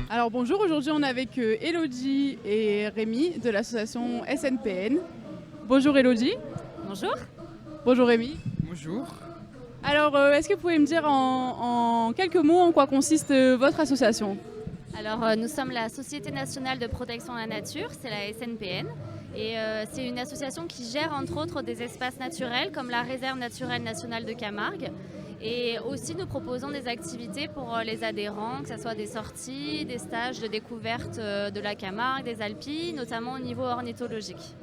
Alors bonjour, aujourd'hui on est avec Elodie et Rémi de l'association SNPN. Bonjour Elodie. Bonjour. Bonjour Rémi. Bonjour. Alors est-ce que vous pouvez me dire en quelques mots en quoi consiste votre association? Alors, nous sommes la Société nationale de protection de la nature, c'est la SNPN. Et c'est une association qui gère entre autres des espaces naturels comme la réserve naturelle nationale de Camargue. Et aussi nous proposons des activités pour les adhérents, que ce soit des sorties, des stages de découverte de la Camargue, des Alpilles, notamment au niveau ornithologique.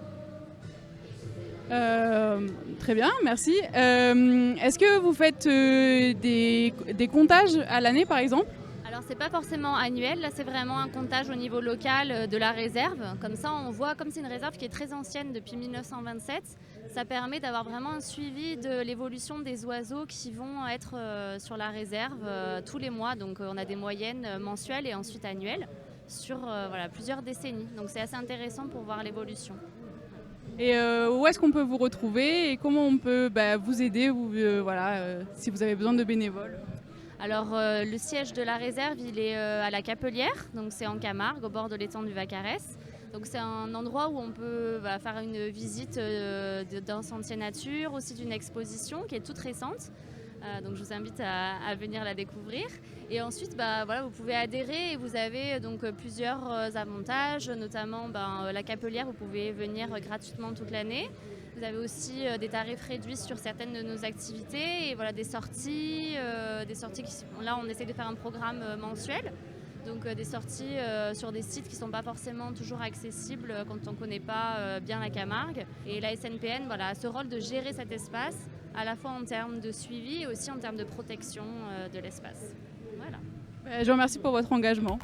Très bien, merci. Est-ce que vous faites des comptages à l'année par exemple? Alors c'est pas forcément annuel, là c'est vraiment un comptage au niveau local de la réserve. Comme ça on voit, comme c'est une réserve qui est très ancienne depuis 1927, ça permet d'avoir vraiment un suivi de l'évolution des oiseaux qui vont être sur la réserve tous les mois. Donc on a des moyennes mensuelles et ensuite annuelles sur plusieurs décennies. Donc c'est assez intéressant pour voir l'évolution. Et où est-ce qu'on peut vous retrouver et comment on peut vous aider si vous avez besoin de bénévoles? Alors le siège de la réserve il est à la Capelière, donc c'est en Camargue au bord de l'étang du Vacarès. Donc c'est un endroit où on peut faire une visite d'un sentier nature, aussi d'une exposition qui est toute récente. Donc je vous invite à venir la découvrir. Et ensuite vous pouvez adhérer et vous avez donc plusieurs avantages, notamment la Capelière, vous pouvez venir gratuitement toute l'année. Vous avez aussi des tarifs réduits sur certaines de nos activités et des sorties là on essaie de faire un programme mensuel. Donc des sorties sur des sites qui ne sont pas forcément toujours accessibles quand on ne connaît pas bien la Camargue. Et la SNPN a ce rôle de gérer cet espace, à la fois en termes de suivi et aussi en termes de protection de l'espace. Voilà. Je vous remercie pour votre engagement.